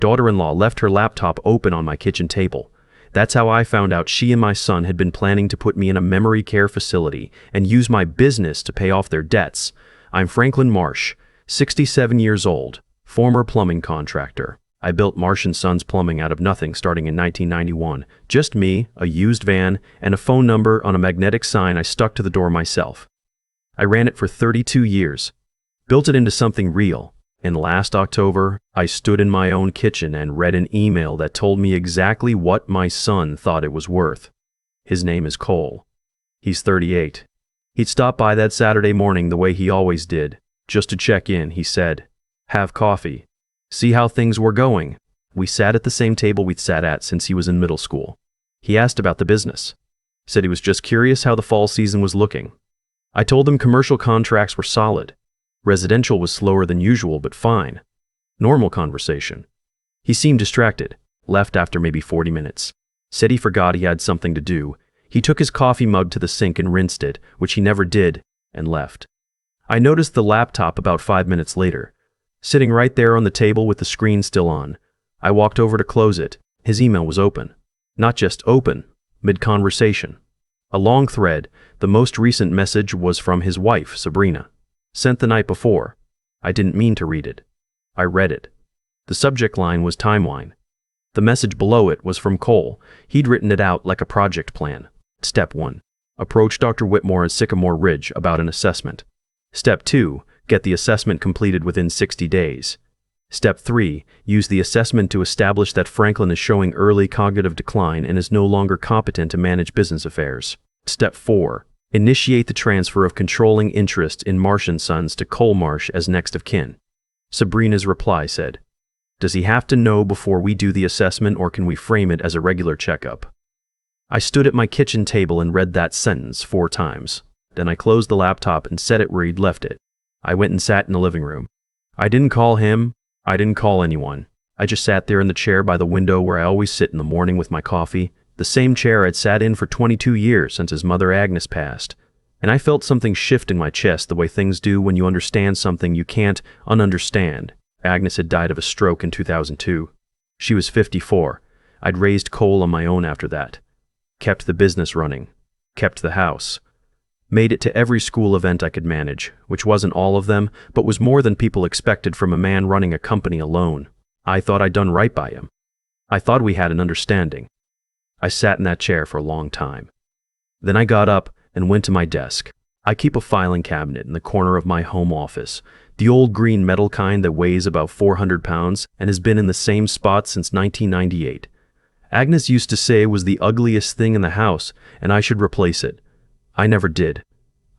daughter-in-law left her laptop open on my kitchen table. That's how I found out she and my son had been planning to put me in a memory care facility and use my business to pay off their debts. I'm Franklin Marsh, 67 years old, former plumbing contractor. I built Marsh & Sons Plumbing out of nothing starting in 1991. Just me, a used van, and a phone number on a magnetic sign I stuck to the door myself. I ran it for 32 years, built it into something real. And last October, I stood in my own kitchen and read an email that told me exactly what my son thought it was worth. His name is Cole. He's 38. He'd stop by that Saturday morning the way he always did, just to check in, he said. Have coffee. See how things were going. We sat at the same table we'd sat at since he was in middle school. He asked about the business. Said he was just curious how the fall season was looking. I told him commercial contracts were solid. Residential was slower than usual, but fine. Normal conversation. He seemed distracted, left after maybe 40 minutes. Said he forgot he had something to do. He took his coffee mug to the sink and rinsed it, which he never did, and left. I noticed the laptop about 5 minutes later, sitting right there on the table with the screen still on. I walked over to close it. His email was open. Not just open, mid-conversation. A long thread. The most recent message was from his wife, Sabrina. Sent the night before. I didn't mean to read it. I read it. The subject line was timeline. The message below it was from Cole. He'd written it out like a project plan. Step 1. Approach Dr. Whitmore at Sycamore Ridge about an assessment. Step 2. Get the assessment completed within 60 days. Step 3. Use the assessment to establish that Franklin is showing early cognitive decline and is no longer competent to manage business affairs. Step 4. Initiate the transfer of controlling interest in Marsh & Sons to Cole Marsh as next of kin. Sabrina's reply said, "Does he have to know before we do the assessment, or can we frame it as a regular checkup?" I stood at my kitchen table and read that sentence 4 times. Then I closed the laptop and set it where he'd left it. I went and sat in the living room. I didn't call him. I didn't call anyone. I just sat there in the chair by the window where I always sit in the morning with my coffee. The same chair I'd sat in for 22 years since his mother Agnes passed. And I felt something shift in my chest the way things do when you understand something you can't ununderstand. Agnes had died of a stroke in 2002. She was 54. I'd raised Cole on my own after that. Kept the business running. Kept the house. Made it to every school event I could manage, which wasn't all of them, but was more than people expected from a man running a company alone. I thought I'd done right by him. I thought we had an understanding. I sat in that chair for a long time. Then I got up and went to my desk. I keep a filing cabinet in the corner of my home office, the old green metal kind that weighs about 400 pounds and has been in the same spot since 1998. Agnes used to say it was the ugliest thing in the house and I should replace it. I never did.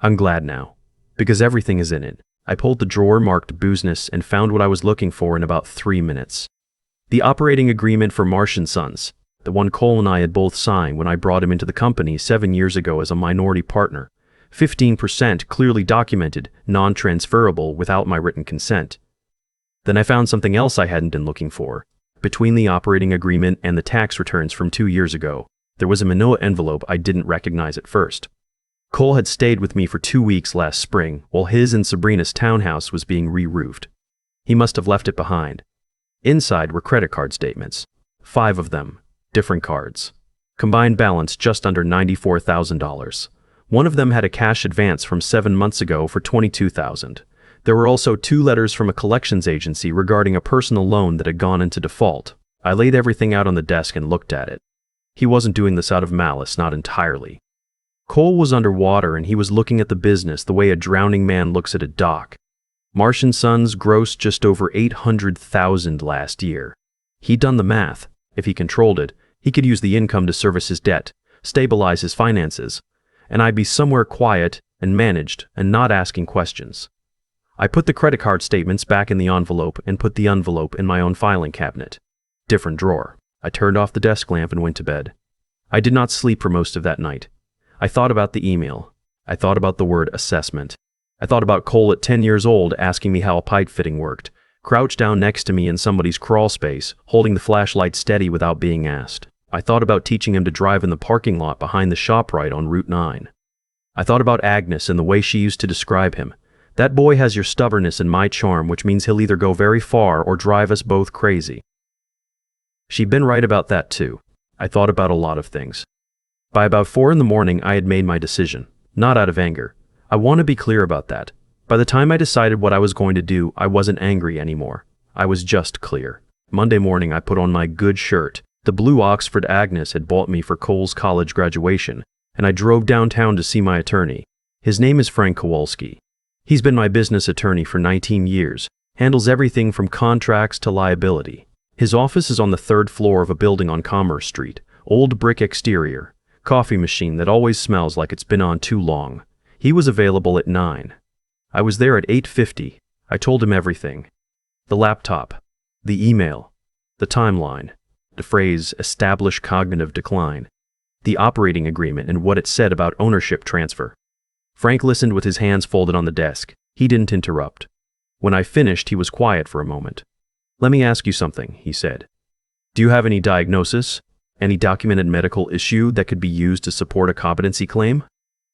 I'm glad now, because everything is in it. I pulled the drawer marked business and found what I was looking for in about 3 minutes. The operating agreement for Marsh & Sons. The one Cole and I had both signed when I brought him into the company 7 years ago as a minority partner. 15% clearly documented, non-transferable without my written consent. Then I found something else I hadn't been looking for. Between the operating agreement and the tax returns from 2 years ago, there was a manila envelope I didn't recognize at first. Cole had stayed with me for 2 weeks last spring while his and Sabrina's townhouse was being re-roofed. He must have left it behind. Inside were credit card statements. 5 of them. Different cards. Combined balance just under $94,000. One of them had a cash advance from 7 months ago for $22,000. There were also 2 letters from a collections agency regarding a personal loan that had gone into default. I laid everything out on the desk and looked at it. He wasn't doing this out of malice, not entirely. Cole was underwater and he was looking at the business the way a drowning man looks at a dock. Marsh & Sons grossed just over $800,000 last year. He'd done the math. If he controlled it, he could use the income to service his debt, stabilize his finances, and I'd be somewhere quiet and managed and not asking questions. I put the credit card statements back in the envelope and put the envelope in my own filing cabinet. Different drawer. I turned off the desk lamp and went to bed. I did not sleep for most of that night. I thought about the email. I thought about the word assessment. I thought about Cole at 10 years old asking me how a pipe fitting worked, crouched down next to me in somebody's crawl space, holding the flashlight steady without being asked. I thought about teaching him to drive in the parking lot behind the ShopRite on Route 9. I thought about Agnes and the way she used to describe him. That boy has your stubbornness and my charm, which means he'll either go very far or drive us both crazy. She'd been right about that too. I thought about a lot of things. By about 4 in the morning, I had made my decision. Not out of anger. I want to be clear about that. By the time I decided what I was going to do, I wasn't angry anymore. I was just clear. Monday morning, I put on my good shirt, the blue Oxford Agnes had bought me for Cole's college graduation, and I drove downtown to see my attorney. His name is Frank Kowalski. He's been my business attorney for 19 years, handles everything from contracts to liability. His office is on the 3rd floor of a building on Commerce Street, old brick exterior, coffee machine that always smells like it's been on too long. He was available at 9. I was there at 8:50. I told him everything. The laptop, the email, the timeline, the phrase establish cognitive decline, the operating agreement and what it said about ownership transfer. Frank listened with his hands folded on the desk. He didn't interrupt. When I finished, he was quiet for a moment. "Let me ask you something," he said. "Do you have any diagnosis? Any documented medical issue that could be used to support a competency claim?"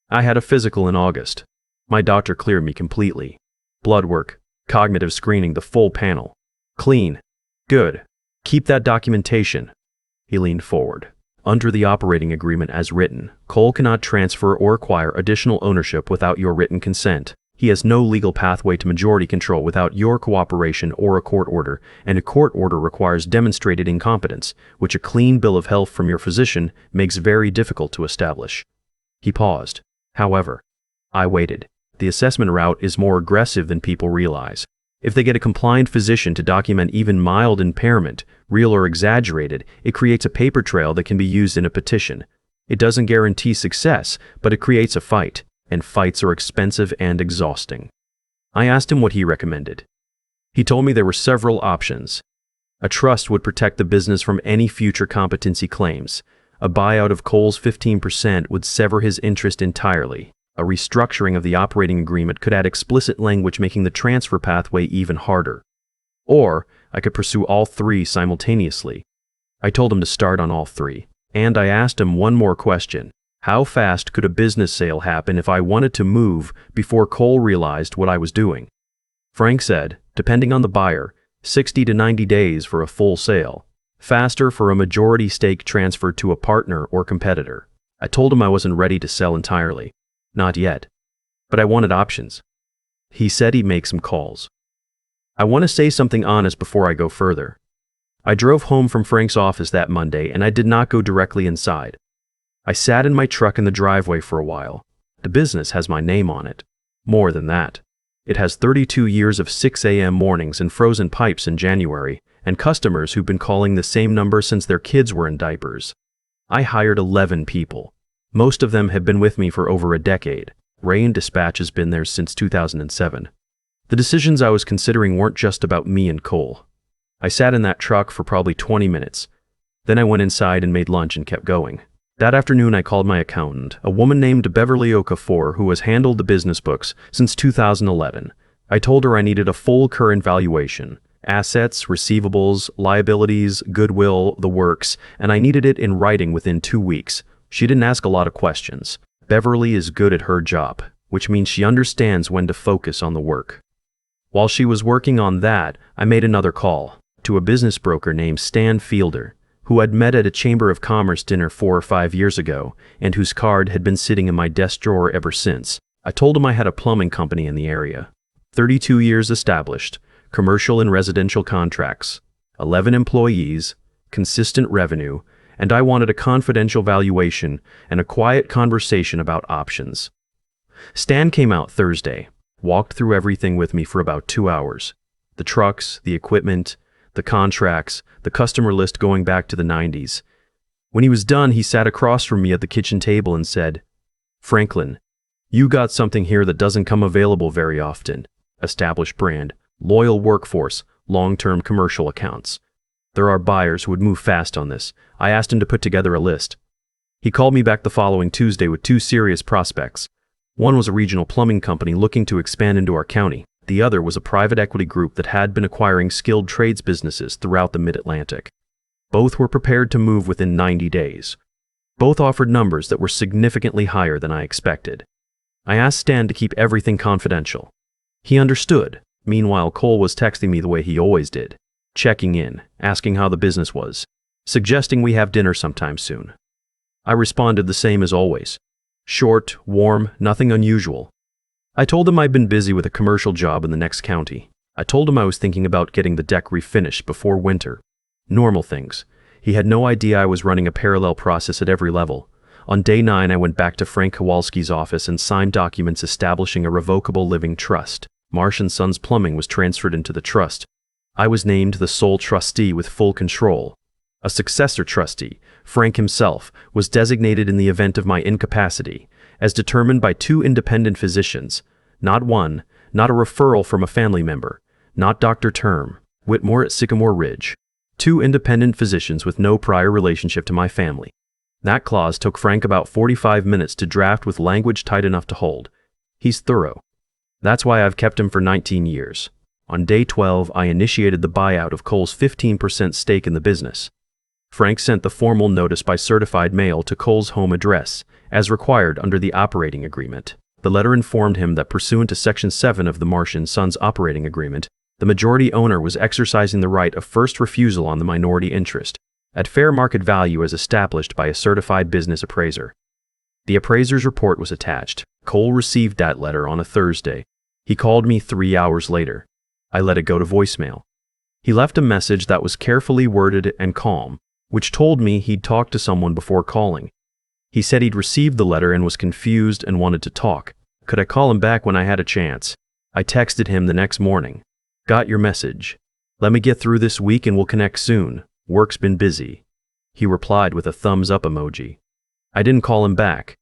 "I had a physical in August. My doctor cleared me completely. Blood work, cognitive screening, the full panel. Clean. Good. Keep that documentation." He leaned forward. "Under the operating agreement as written, Cole cannot transfer or acquire additional ownership without your written consent. He has no legal pathway to majority control without your cooperation or a court order, and a court order requires demonstrated incompetence, which a clean bill of health from your physician makes very difficult to establish." He paused. "However," I waited, "the assessment route is more aggressive than people realize. If they get a compliant physician to document even mild impairment, real or exaggerated, it creates a paper trail that can be used in a petition. It doesn't guarantee success, but it creates a fight, and fights are expensive and exhausting." I asked him what he recommended. He told me there were several options. A trust would protect the business from any future competency claims. A buyout of Cole's 15% would sever his interest entirely. A restructuring of the operating agreement could add explicit language making the transfer pathway even harder. Or I could pursue all three simultaneously. I told him to start on all three, and I asked him one more question. How fast could a business sale happen if I wanted to move before Cole realized what I was doing? Frank said, depending on the buyer, 60 to 90 days for a full sale. Faster for a majority stake transfer to a partner or competitor. I told him I wasn't ready to sell entirely. Not yet. But I wanted options. He said he'd make some calls. I want to say something honest before I go further. I drove home from Frank's office that Monday and I did not go directly inside. I sat in my truck in the driveway for a while. The business has my name on it. More than that. It has 32 years of 6 a.m. mornings and frozen pipes in January, and customers who've been calling the same number since their kids were in diapers. I hired 11 people. Most of them have been with me for over a decade. Ray & Dispatch has been there since 2007. The decisions I was considering weren't just about me and Cole. I sat in that truck for probably 20 minutes. Then I went inside and made lunch and kept going. That afternoon I called my accountant, a woman named Beverly Okafor who has handled the business books since 2011. I told her I needed a full current valuation. Assets, receivables, liabilities, goodwill, the works, and I needed it in writing within 2 weeks. She didn't ask a lot of questions. Beverly is good at her job, which means she understands when to focus on the work. While she was working on that, I made another call to a business broker named Stan Fielder, who I'd met at a Chamber of Commerce dinner 4 or 5 years ago, and whose card had been sitting in my desk drawer ever since. I told him I had a plumbing company in the area. 32 years established, commercial and residential contracts, 11 employees, consistent revenue, and I wanted a confidential valuation and a quiet conversation about options. Stan came out Thursday, walked through everything with me for about 2 hours. The trucks, the equipment, the contracts, the customer list going back to the 90s. When he was done, he sat across from me at the kitchen table and said, "Franklin, you got something here that doesn't come available very often. Established brand, loyal workforce, long-term commercial accounts. There are buyers who would move fast on this." I asked him to put together a list. He called me back the following Tuesday with 2 serious prospects. One was a regional plumbing company looking to expand into our county. The other was a private equity group that had been acquiring skilled trades businesses throughout the Mid-Atlantic. Both were prepared to move within 90 days. Both offered numbers that were significantly higher than I expected. I asked Stan to keep everything confidential. He understood. Meanwhile, Cole was texting me the way he always did, checking in, asking how the business was. suggesting we have dinner sometime soon. I responded the same as always. Short, warm, nothing unusual. I told him I'd been busy with a commercial job in the next county. I told him I was thinking about getting the deck refinished before winter. Normal things. He had no idea I was running a parallel process at every level. On day 9, I went back to Frank Kowalski's office and signed documents establishing a revocable living trust. Marsh & Sons Plumbing was transferred into the trust. I was named the sole trustee with full control. A successor trustee, Frank himself, was designated in the event of my incapacity, as determined by 2 independent physicians, not one, not a referral from a family member, not Dr. Term, Whitmore at Sycamore Ridge. 2 independent physicians with no prior relationship to my family. That clause took Frank about 45 minutes to draft with language tight enough to hold. He's thorough. That's why I've kept him for 19 years. On day 12, I initiated the buyout of Cole's 15% stake in the business. Frank sent the formal notice by certified mail to Cole's home address, as required under the operating agreement. The letter informed him that pursuant to Section 7 of the Marsh & Sons operating agreement, the majority owner was exercising the right of first refusal on the minority interest, at fair market value as established by a certified business appraiser. The appraiser's report was attached. Cole received that letter on a Thursday. He called me 3 hours later. I let it go to voicemail. He left a message that was carefully worded and calm, which told me he'd talked to someone before calling. He said he'd received the letter and was confused and wanted to talk. Could I call him back when I had a chance? I texted him the next morning. Got your message. Let me get through this week and we'll connect soon. Work's been busy. He replied with a thumbs up emoji. I didn't call him back.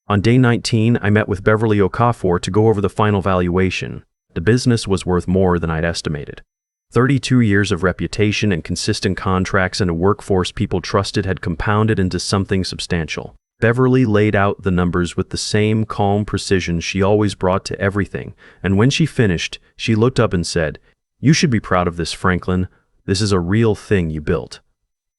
On day 19, I met with Beverly Okafor to go over the final valuation. The business was worth more than I'd estimated. 32 years of reputation and consistent contracts and a workforce people trusted had compounded into something substantial. Beverly laid out the numbers with the same calm precision she always brought to everything, and when she finished, she looked up and said, "You should be proud of this, Franklin. This is a real thing you built."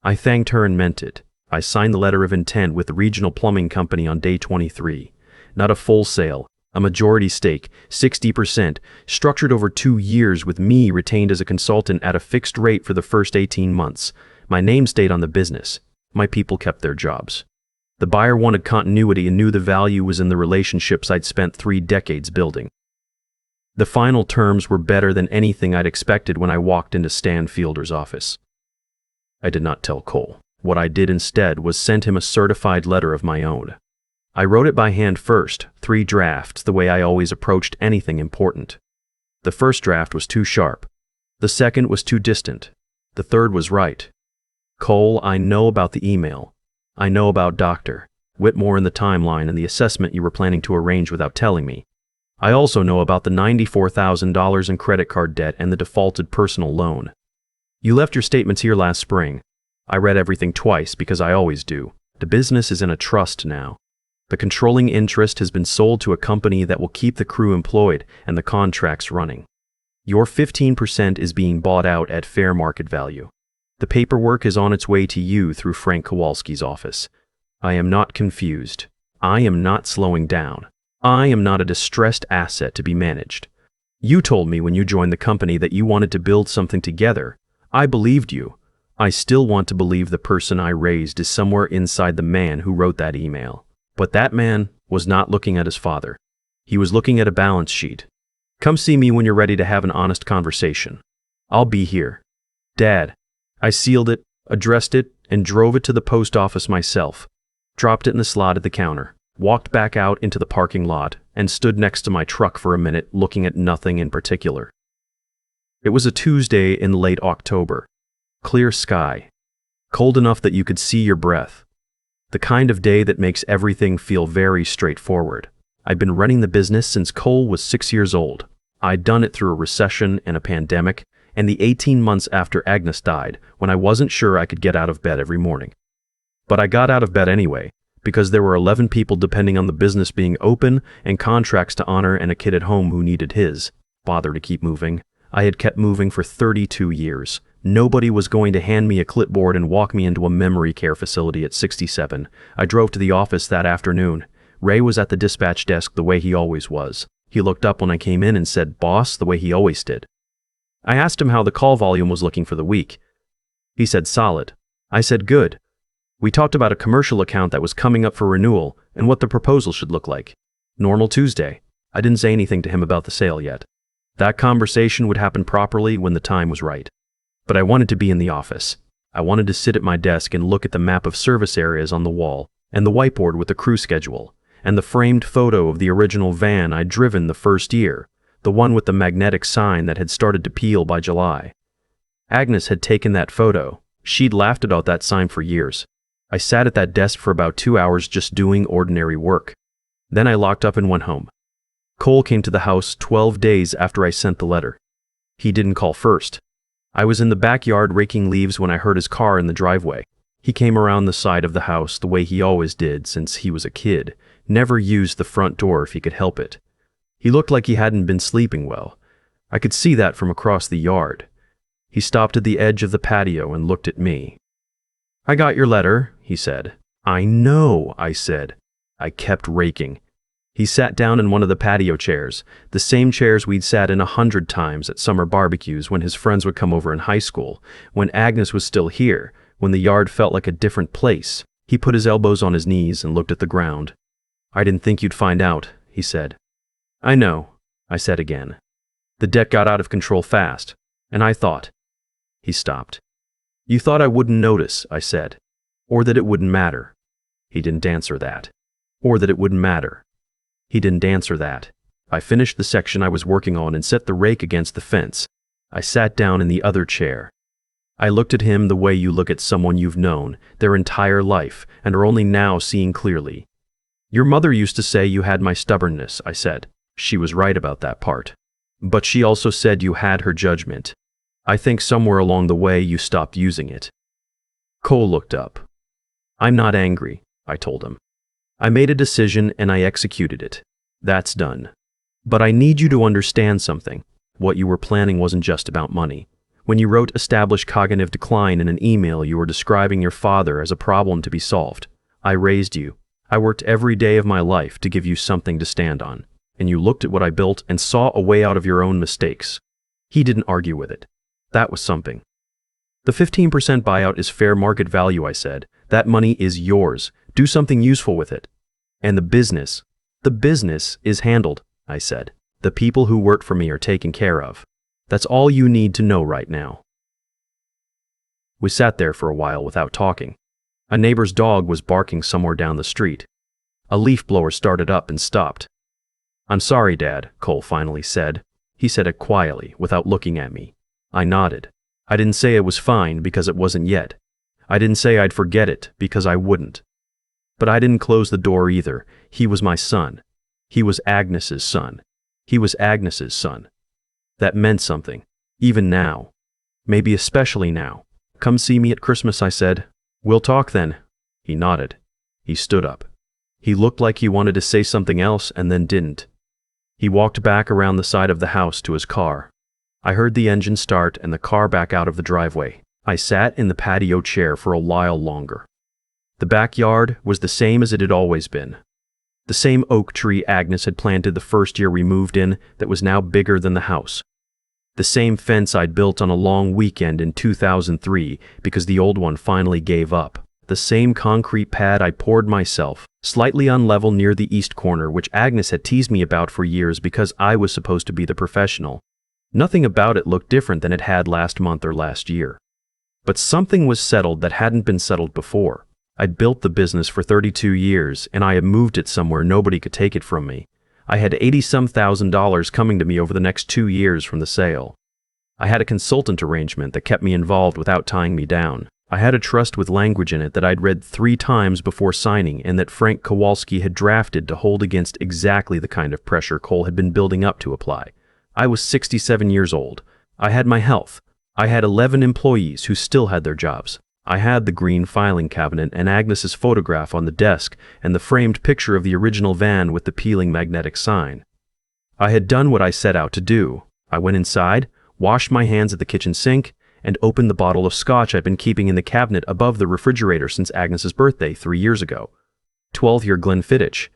I thanked her and meant it. I signed the letter of intent with the Regional Plumbing Company on day 23. Not a full sale, a majority stake, 60%, structured over 2 years with me retained as a consultant at a fixed rate for the first 18 months. My name stayed on the business. My people kept their jobs. The buyer wanted continuity and knew the value was in the relationships I'd spent 3 decades building. The final terms were better than anything I'd expected when I walked into Stan Fielder's office. I did not tell Cole. What I did instead was send him a certified letter of my own. I wrote it by hand first, 3 drafts, the way I always approached anything important. The first draft was too sharp. The second was too distant. The third was right. Cole, I know about the email. I know about Dr. Whitmore and the timeline and the assessment you were planning to arrange without telling me. I also know about the $94,000 in credit card debt and the defaulted personal loan. You left your statements here last spring. I read everything twice because I always do. The business is in a trust now. The controlling interest has been sold to a company that will keep the crew employed and the contracts running. Your 15% is being bought out at fair market value. The paperwork is on its way to you through Frank Kowalski's office. I am not confused. I am not slowing down. I am not a distressed asset to be managed. You told me when you joined the company that you wanted to build something together. I believed you. I still want to believe the person I raised is somewhere inside the man who wrote that email. But that man was not looking at his father. He was looking at a balance sheet. Come see me when you're ready to have an honest conversation. I'll be here. Dad. I sealed it, addressed it, and drove it to the post office myself. Dropped it in the slot at the counter, walked back out into the parking lot, and stood next to my truck for a minute looking at nothing in particular. It was a Tuesday in late October. Clear sky. Cold enough that you could see your breath. The kind of day that makes everything feel very straightforward. I'd been running the business since Cole was 6 years old. I'd done it through a recession and a pandemic, and the 18 months after Agnes died, when I wasn't sure I could get out of bed every morning. But I got out of bed anyway, because there were 11 people depending on the business being open and contracts to honor and a kid at home who needed his father to keep moving. I had kept moving for 32 years. Nobody was going to hand me a clipboard and walk me into a memory care facility at 67. I drove to the office that afternoon. Ray was at the dispatch desk the way he always was. He looked up when I came in and said, "Boss," the way he always did. I asked him how the call volume was looking for the week. He said, "Solid." I said, "Good." We talked about a commercial account that was coming up for renewal and what the proposal should look like. Normal Tuesday. I didn't say anything to him about the sale yet. That conversation would happen properly when the time was right. But I wanted to be in the office. I wanted to sit at my desk and look at the map of service areas on the wall, and the whiteboard with the crew schedule, and the framed photo of the original van I'd driven the first year, the one with the magnetic sign that had started to peel by July. Agnes had taken that photo. She'd laughed about that sign for years. I sat at that desk for about 2 hours just doing ordinary work. Then I locked up and went home. Cole came to the house 12 days after I sent the letter. He didn't call first. I was in the backyard raking leaves when I heard his car in the driveway. He came around the side of the house the way he always did since he was a kid, never used the front door if he could help it. He looked like he hadn't been sleeping well. I could see that from across the yard. He stopped at the edge of the patio and looked at me. "I got your letter," he said. "I know," I said. I kept raking. He sat down in one of the patio chairs, the same chairs we'd sat in 100 times at summer barbecues when his friends would come over in high school, when Agnes was still here, when the yard felt like a different place. He put his elbows on his knees and looked at the ground. "I didn't think you'd find out," he said. "I know," I said again. "The debt got out of control fast, and I thought." He stopped. "You thought I wouldn't notice," I said, "or that it wouldn't matter." He didn't answer that. "Or that it wouldn't matter." He didn't answer that. I finished the section I was working on and set the rake against the fence. I sat down in the other chair. I looked at him the way you look at someone you've known their entire life and are only now seeing clearly. "Your mother used to say you had my stubbornness," I said. "She was right about that part. But she also said you had her judgment. I think somewhere along the way you stopped using it." Cole looked up. "I'm not angry," I told him. "I made a decision and I executed it. That's done. But I need you to understand something. What you were planning wasn't just about money. When you wrote establish cognitive decline in an email, you were describing your father as a problem to be solved. I raised you. I worked every day of my life to give you something to stand on. And you looked at what I built and saw a way out of your own mistakes." He didn't argue with it. That was something. "The 15% buyout is fair market value," I said. "That money is yours. Do something useful with it. And the business is handled," I said. "The people who work for me are taken care of. That's all you need to know right now." We sat there for a while without talking. A neighbor's dog was barking somewhere down the street. A leaf blower started up and stopped. "I'm sorry, Dad," Cole finally said. He said it quietly, without looking at me. I nodded. I didn't say it was fine because it wasn't yet. I didn't say I'd forget it because I wouldn't. But I didn't close the door either. He was my son. He was Agnes's son. He was Agnes's son. That meant something, even now. Maybe especially now. "Come see me at Christmas," I said. "We'll talk then." He nodded. He stood up. He looked like he wanted to say something else and then didn't. He walked back around the side of the house to his car. I heard the engine start and the car back out of the driveway. I sat in the patio chair for a while longer. The backyard was the same as it had always been. The same oak tree Agnes had planted the first year we moved in that was now bigger than the house. The same fence I'd built on a long weekend in 2003 because the old one finally gave up. The same concrete pad I poured myself, slightly unlevel near the east corner, which Agnes had teased me about for years because I was supposed to be the professional. Nothing about it looked different than it had last month or last year. But something was settled that hadn't been settled before. I'd built the business for 32 years, and I had moved it somewhere nobody could take it from me. I had $80-some thousand coming to me over the next 2 years from the sale. I had a consultant arrangement that kept me involved without tying me down. I had a trust with language in it that I'd read 3 times before signing and that Frank Kowalski had drafted to hold against exactly the kind of pressure Cole had been building up to apply. I was 67 years old. I had my health. I had 11 employees who still had their jobs. I had the green filing cabinet and Agnes's photograph on the desk and the framed picture of the original van with the peeling magnetic sign. I had done what I set out to do. I went inside, washed my hands at the kitchen sink, and opened the bottle of scotch I'd been keeping in the cabinet above the refrigerator since Agnes's birthday 3 years ago. 12-year Glenfiddich.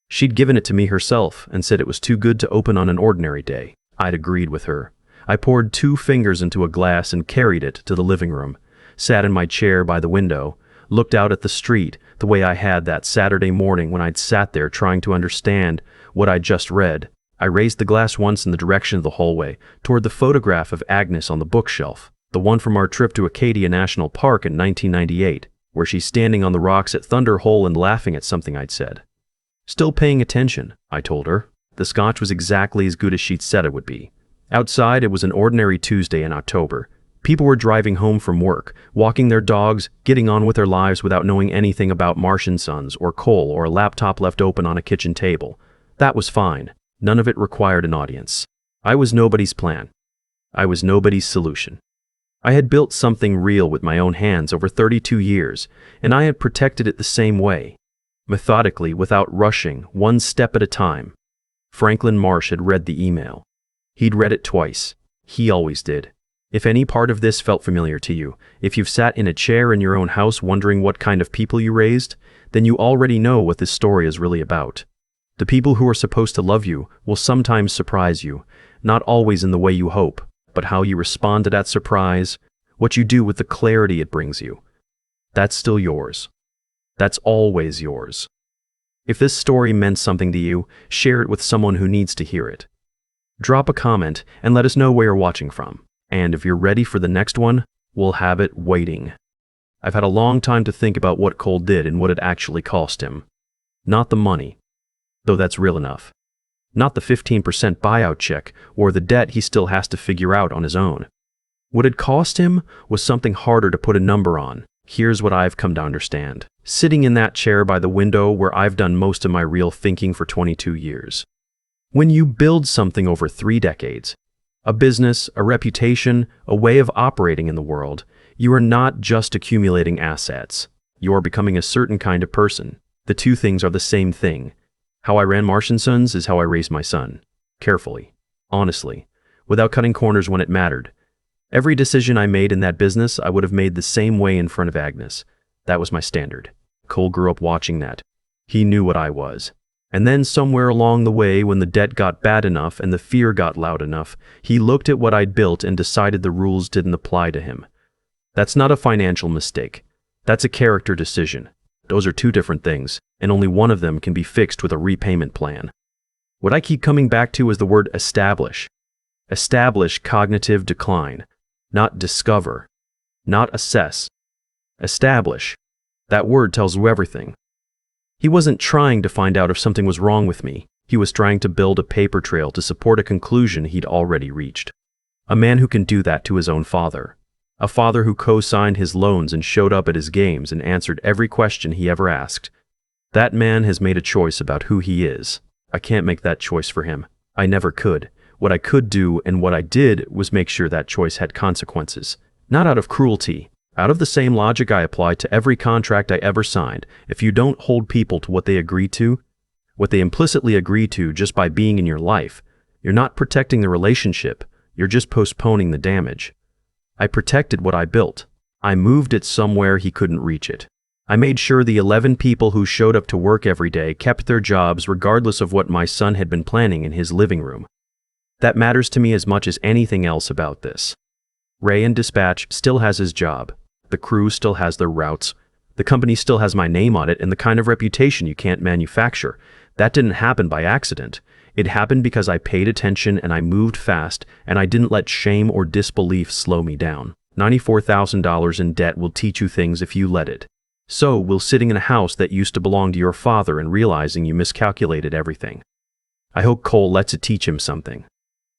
She'd given it to me herself and said it was too good to open on an ordinary day. I'd agreed with her. I poured 2 fingers into a glass and carried it to the living room. sat in my chair by the window, looked out at the street the way I had that Saturday morning when I'd sat there trying to understand what I'd just read. I raised the glass once in the direction of the hallway, toward the photograph of Agnes on the bookshelf, the one from our trip to Acadia National Park in 1998, where she's standing on the rocks at Thunder Hole and laughing at something I'd said. Still paying attention, I told her. The scotch was exactly as good as she'd said it would be. Outside, it was an ordinary Tuesday in October. People were driving home from work, walking their dogs, getting on with their lives without knowing anything about Marsh & Sons or coal or a laptop left open on a kitchen table. That was fine. None of it required an audience. I was nobody's plan. I was nobody's solution. I had built something real with my own hands over 32 years, and I had protected it the same way, methodically, without rushing, one step at a time. Franklin Marsh had read the email. He'd read it twice. He always did. If any part of this felt familiar to you, if you've sat in a chair in your own house wondering what kind of people you raised, then you already know what this story is really about. The people who are supposed to love you will sometimes surprise you, not always in the way you hope, but how you respond to that surprise, what you do with the clarity it brings you. That's still yours. That's always yours. If this story meant something to you, share it with someone who needs to hear it. Drop a comment and let us know where you're watching from. And if you're ready for the next one, we'll have it waiting. I've had a long time to think about what Cole did and what it actually cost him. Not the money, though that's real enough. Not the 15% buyout check or the debt he still has to figure out on his own. What it cost him was something harder to put a number on. Here's what I've come to understand. Sitting in that chair by the window where I've done most of my real thinking for 22 years. When you build something over 3 decades, a business, a reputation, a way of operating in the world, you are not just accumulating assets. You are becoming a certain kind of person. The two things are the same thing. How I ran Marsh & Sons is how I raised my son. Carefully. Honestly. Without cutting corners when it mattered. Every decision I made in that business, I would have made the same way in front of Agnes. That was my standard. Cole grew up watching that. He knew what I was. And then somewhere along the way, when the debt got bad enough and the fear got loud enough, he looked at what I'd built and decided the rules didn't apply to him. That's not a financial mistake. That's a character decision. Those are two different things, and only one of them can be fixed with a repayment plan. What I keep coming back to is the word establish. Establish cognitive decline, not discover, not assess. Establish. That word tells you everything. He wasn't trying to find out if something was wrong with me. He was trying to build a paper trail to support a conclusion he'd already reached. A man who can do that to his own father. A father who co-signed his loans and showed up at his games and answered every question he ever asked. That man has made a choice about who he is. I can't make that choice for him. I never could. What I could do and what I did was make sure that choice had consequences. Not out of cruelty. Out of the same logic I apply to every contract I ever signed. If you don't hold people to what they agree to, what they implicitly agree to just by being in your life, you're not protecting the relationship, you're just postponing the damage. I protected what I built. I moved it somewhere he couldn't reach it. I made sure the 11 people who showed up to work every day kept their jobs regardless of what my son had been planning in his living room. That matters to me as much as anything else about this. Ray in dispatch still has his job. The crew still has their routes. The company still has my name on it and the kind of reputation you can't manufacture. That didn't happen by accident. It happened because I paid attention and I moved fast and I didn't let shame or disbelief slow me down. $94,000 in debt will teach you things if you let it. So will sitting in a house that used to belong to your father and realizing you miscalculated everything. I hope Cole lets it teach him something.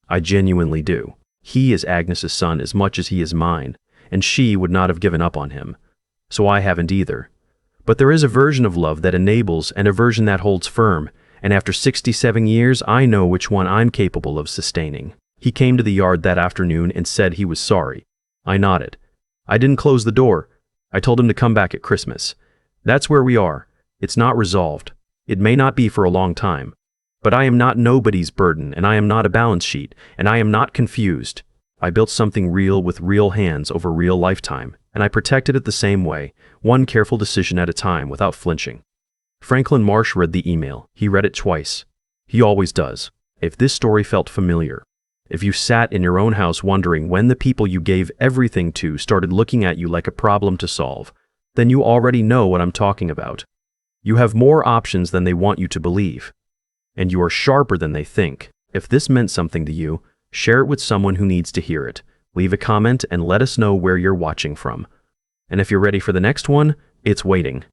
I genuinely do. He is Agnes's son as much as he is mine, and she would not have given up on him. So I haven't either. But there is a version of love that enables and a version that holds firm, and after 67 years, I know which one I'm capable of sustaining. He came to the yard that afternoon and said he was sorry. I nodded. I didn't close the door. I told him to come back at Christmas. That's where we are. It's not resolved. It may not be for a long time. But I am not nobody's burden, and I am not a balance sheet, and I am not confused. I built something real with real hands over real lifetime, and I protected it the same way, one careful decision at a time without flinching. Franklin Marsh read the email. He read it twice. He always does. If this story felt familiar, If you sat in your own house wondering when the people you gave everything to started looking at you like a problem to solve, then you already know what I'm talking about. You have more options than they want you to believe. And you are sharper than they think. If this meant something to you, share it with someone who needs to hear it. Leave a comment and let us know where you're watching from. And if you're ready for the next one, it's waiting.